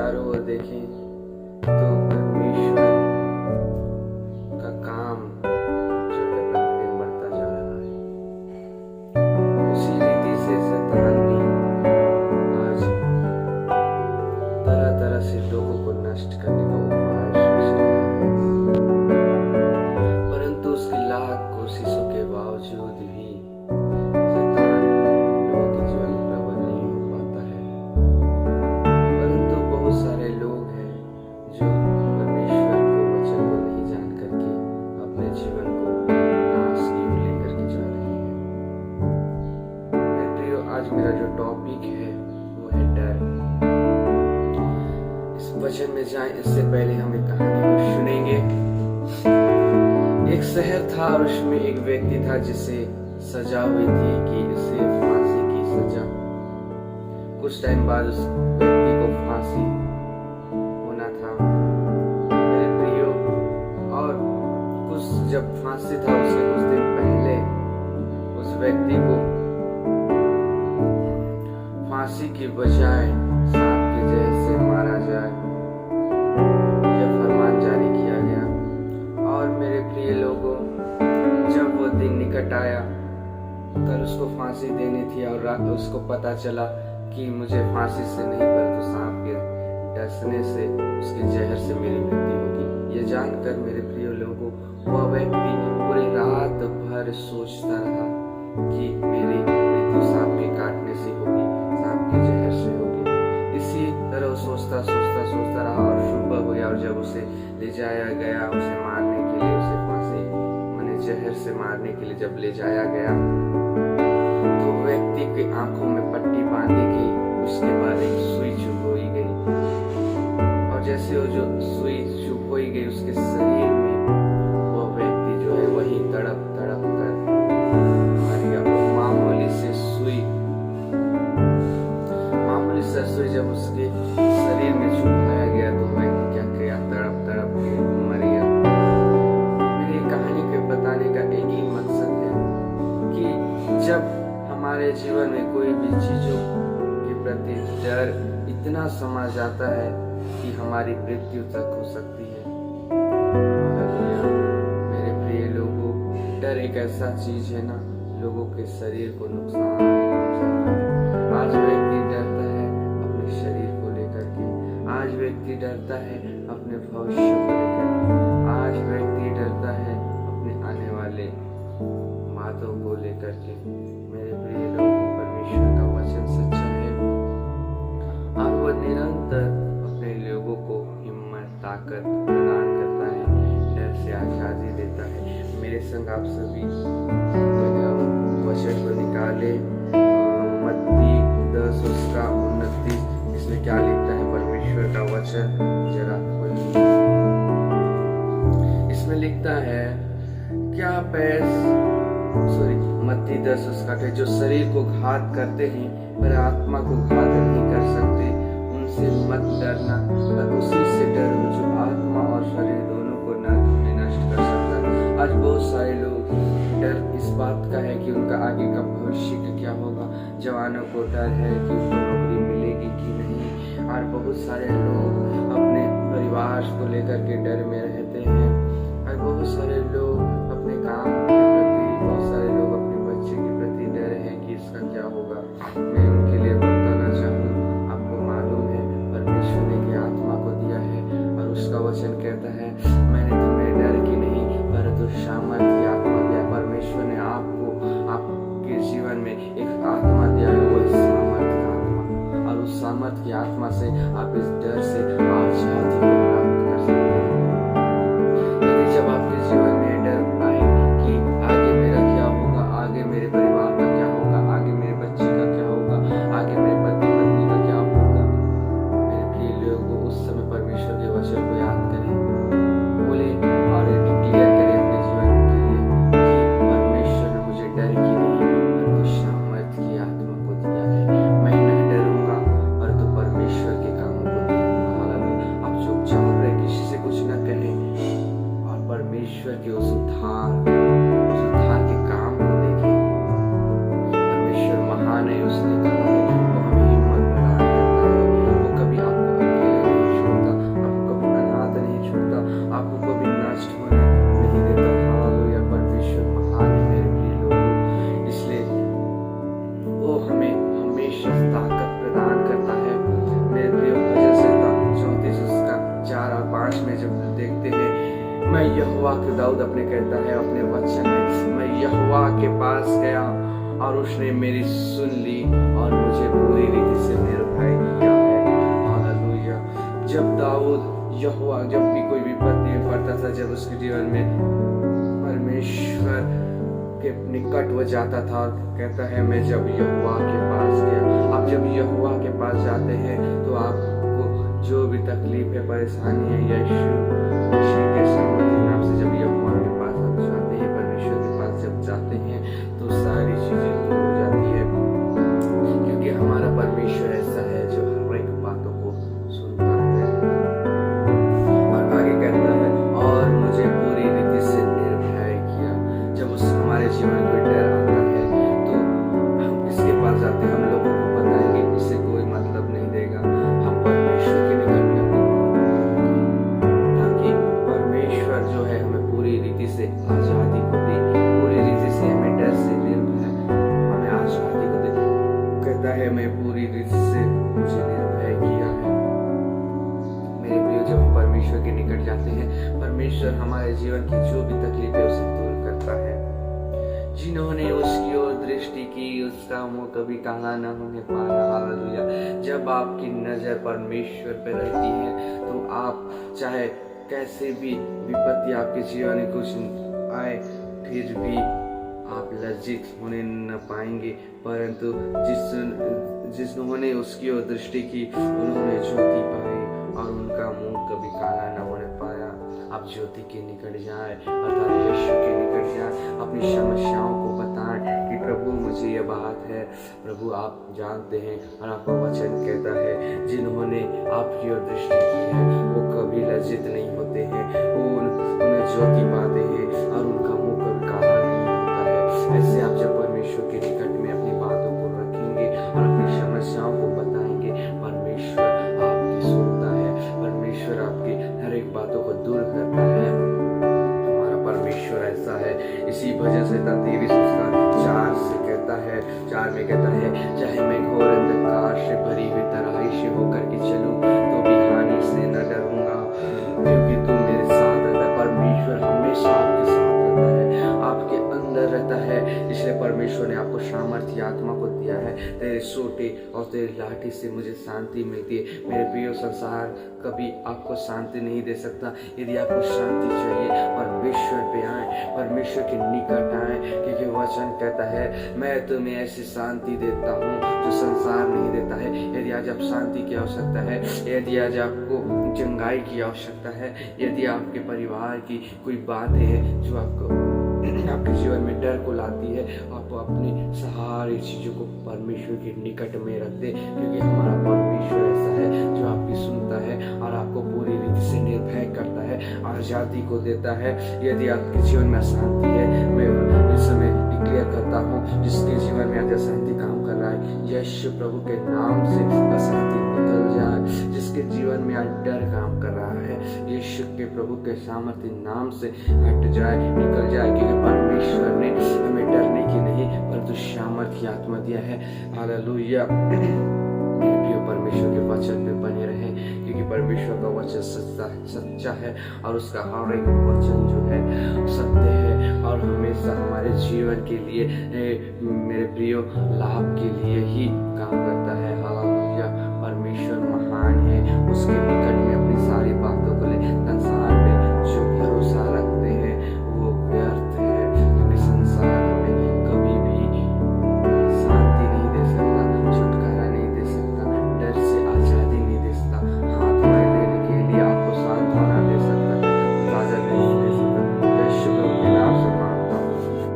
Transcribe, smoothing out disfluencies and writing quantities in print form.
चारों ओर देखें तो परमेश्वर का काम जो है प्रतिदिन बढ़ता जा रहा है। उसी रीति से शैतान भी आज तरह तरह से लोगों को नष्ट करने का उपाय सोच रहा है, परंतु उसकी लाख कोशिशों के बावजूद भी शैतान लोगों के जीवन में प्रबल नहीं हो पाता है। परंतु बहुत सारे लोग हैं जो परमेश्वर को वचन को नहीं जान करके अपने जीवन को नाश की ओर लेकर के जा रहे हैं। मेरे प्रियो, आज मेरा जो टॉपिक है वो है डर। इस वचन में जाएं इससे पहले हम एक कहानी को सुनेंगे। एक शहर था और उसमें एक व्यक्ति था जिसे सजा हुई थी कि उसे फांसी की सजा। कुछ टाइम बाद उस व्यक्ति को फांसी होना था मेरे प्रियो, और कुछ जब फांसी था उसके कुछ दिन पहले उस व्यक्ति को फांसी की बजाय सांप के जहर से मारा जाए यह फरमान जारी किया गया। और मेरे प्रिय लोगों, जब वो दिन निकट आया, कल उसको फांसी देनी थी और रात उसको पता चला कि मुझे फांसी से नहीं परंतु सांप के डसने से, उसके जहर से मेरी मृत्यु होगी। ये जानकर मेरे प्रिय लोगों, वह व्यक्ति पूरी रात भर सोचता रहा कि मेरी मृत्यु सांप के काटने से होगी, सांप के जहर से होगी। इसी तरह वो सोचता रहा और सुबह हुई और जब उसे ले जाया गया, उसे मारने के लिए, उसे फांसी माने जहर से मारने के लिए जब ले जाया गया, तो व्यक्ति की आंखों में पट्टी बांधी गई। उसके बाद एक सुई चुभोई गई और जैसे वो जो सुई चुभोई गई उसके शरीर में, वो व्यक्ति जो है वही तड़प तड़प कर मर गया। वो मामूली से सुई जब उसके शरीर में चुभाया गया तो व्यक्ति क्या किया, तड़प तड़प के मर गया। मेरी कहानी के बताने का एक ही मकसद है कि जब हमारे जीवन में कोई भी चीजों के प्रति डर इतना समा जाता है कि हमारी मृत्यु तक हो सकती है। मेरे प्रिय लोगों, डर एक ऐसा चीज है ना, लोगों के शरीर को नुकसान पहुंचाता है। आज व्यक्ति डरता है अपने शरीर को लेकर के, आज व्यक्ति डरता है अपने भविष्य को लेकर के, आज व्यक्ति डरता है अपने आने वाले बातों को लेकर के। मेरे प्रिय लोगों, परमेश्वर का वचन सच्चा है और वह निरंतर अपने लोगों को हिम्मत, ताकत प्रदान करता है, डर से आजादी देता है। मेरे संग आप सभी वचन को निकाले। मत्ती 10 उसका 29, इसमें क्या लिखता है परमेश्वर का वचन, जरा खोलिए। इसमें लिखता है, क्या मत्ती 10 उसका है, जो शरीर को घात करते हैं पर आत्मा को घात नहीं कर सकते, उनसे मत डरना, पर उसी से डरो जो आत्मा और शरीर दोनों को नरक में नष्ट कर सकता है। आज बहुत सारे लोग डर इस बात का है कि उनका आगे का भविष्य का क्या होगा। जवानों को डर है कि उनको नौकरी मिलेगी कि नहीं, और बहुत सारे लोग अपने परिवार को लेकर के डर में रहते हैं, और बहुत सारे लोग अपने काम के प्रति, बहुत सारे लोग अपने बच्चे के प्रति डर है कि इसका क्या होगा। मैं उनके लिए बताना चाहूँ, आपको मालूम है परमेश्वर ने की आत्मा को दिया है और उसका वचन कहता है, मैंने तुम्हें डर की नहीं परंतु सामर्थ की आत्मा दिया। परमेश्वर ने आपको, आपके जीवन में एक आत्मा दिया है, वो सामर्थ की आत्मा, और उस सामर्थ की आत्मा से आप इस डर से आजादी को प्राप्त कर सकते हैं। यदि जब आपके जीवन में डर आए कि आगे मेरा क्या होगा, आगे मेरे परिवार का क्या होगा, आगे मेरे बच्चे का क्या होगा, आगे मेरे पति पत्नी का क्या होगा, मेरे प्रिय लोगों, उस समय परमेश्वर के वचन को याद करें, बोले और डिक्लेयर करें अपने जीवन के लिए कि परमेश्वर ने मुझे डर की नहीं परंतु सामर्थ की आत्मा को दिया है। मैं नहीं डरूंगा परंतु परमेश्वर के कामों को देखूंगा। वो हमें हमेशा ताकत प्रदान करता है। मेरे प्रियो, भजन संहिता 34 उसका 4 और 5 में जब देखते हैं, मैं यहोवा के, दाऊद अपने कहता है अपने वचन में, मैं यहोवा के पास गया और उसने मेरी सुन ली और मुझे पूरी रीति से निर्भय किया है। हालेलुया। जब दाऊद यहोवा, जब भी कोई विपत्ति में पड़ता था, जब उसके जीवन में परमेश्वर के निकट वो जाता था, कहता है मैं जब यहोवा के पास गया। आप जब यहोवा के पास जाते हैं तो आपको जो भी तकलीफ है, परेशानी है, यीशु मसीह के सामर्थ्य नाम से जब यहोवा के पास आप जाते हैं, परमेश्वर के पास जब जाते हैं तो सारी चीजें दूर हो जाती है, क्योंकि हमारा परमेश्वर ऐसा है जो हर एक बातों को सुनता है। और आगे कहता है, और मुझे पूरी रीति से निर्भय किया। जब उस हमारे जीवन में डर आता है तो हम किसके पास जाते हैं? हम लोगों को पता है कि इससे कोई मतलब नहीं देगा। हम परमेश्वर के निकट में ताकि परमेश्वर जो है हमें पूरी रीति से आजादी को दे, पूरी रीति से हमें डर से निर्भय हमें आजादी को दे। कहता है मैं पूरी रीति से मुझे निर्भय किया है। मेरे प्रिय, जब हम परमेश्वर के निकट जाते हैं, परमेश्वर हमारे जीवन की जो भी तकलीफ है उसे दूर करता है। जिन्होंने उसकी ओर दृष्टि की उसका मुंह कभी काला न होने पाया। हालेलुया। जब आपकी नजर परमेश्वर पर रहती है तो आप चाहे कैसे भी विपत्ति आपके जीवन में कुछ आए, फिर भी आप लज्जित होने न पाएंगे। परंतु जिन्होंने उसकी ओर दृष्टि की उन्होंने ज्योति पाई और उनका मुंह कभी काला न होने पाया। आप ज्योति के निकट जाएं, अर्थात यीशु के निकट जाएं, अपनी समस्याओं को बताएं कि प्रभु मुझे ये बात है, प्रभु आप जानते हैं। और आपका वचन कहता है जिन्होंने आपकी ओर दृष्टि की है वो कभी लज्जित नहीं होते हैं, वो उन्हें ज्योति पाते हैं और उनका मुंह कभी काला नहीं होता है। ऐसे आप जब परमेश्वर के निकट में अपनी बातों को रखेंगे और अपनी समस्याओं को बताएंगे, परमेश्वर आपकी सुनता है, परमेश्वर आपकी हर एक बातों को दूर करता है। हमारा परमेश्वर ऐसा है। इसी वजह से 23 उसका 4 से कहता है, 4 में कहता है, चाहे मैं घोर अंधकार से भरी हुई तराई से होकर के चलूं तो भी हानि से न डरूंगा, क्योंकि तुम मेरे साथ रहता है। परमेश्वर हमेशा आपके साथ रहता है, आपके अंदर रहता है। इसलिए परमेश्वर ने आपको सामर्थ्य आत्मा को दिया है। तेरे सोटे और तेरे लाठी से मुझे शांति मिलती है। मेरे प्रिय, संसार कभी आपको शांति नहीं दे सकता। यदि आपको शांति चाहिए, परमेश्वर पे आए, परमेश्वर के निकट आए, क्योंकि वचन कहता है मैं तुम्हें ऐसी शांति देता हूँ जो संसार नहीं देता है। यदि आज आप शांति की आवश्यकता है, यदि आज आपको चंगाई की आवश्यकता है, यदि आपके परिवार की कोई बात है जो आपको आपके जीवन में डर को लाती है, आप अपनी सारी चीजों को परमेश्वर के निकट में रख दे, क्योंकि हमारा परमेश्वर ऐसा है जो आपकी सुनता है और आपको पूरी रीति से निर्भय करता है, आजादी को देता है। यदि आपके जीवन में अशांति है, मैं इस समय डिक्लेयर करता हूँ जिसके जीवन में आज अशांति काम कर रहा है, यीशु प्रभु के नाम से अशांति निकल जाए। जिसके जीवन में आज डर काम कर रहा है, यीशु के प्रभु के सामर्थ्य नाम से हट जाए, निकल जाए, क्योंकि परमेश्वर ने हमें डरने की नहीं परंतु सामर्थ्य आत्मा दिया है। हालेलुया। मेरे प्रिय, परमेश्वर के वचन में बने रहे, क्योंकि परमेश्वर का वचन सच्चा है और उसका हर एक वचन जो है सत्य है और हमेशा हमारे जीवन के लिए, मेरे प्रियो, लाभ के लिए ही काम करता है। हालेलुया। परमेश्वर महान है, उसके निकट में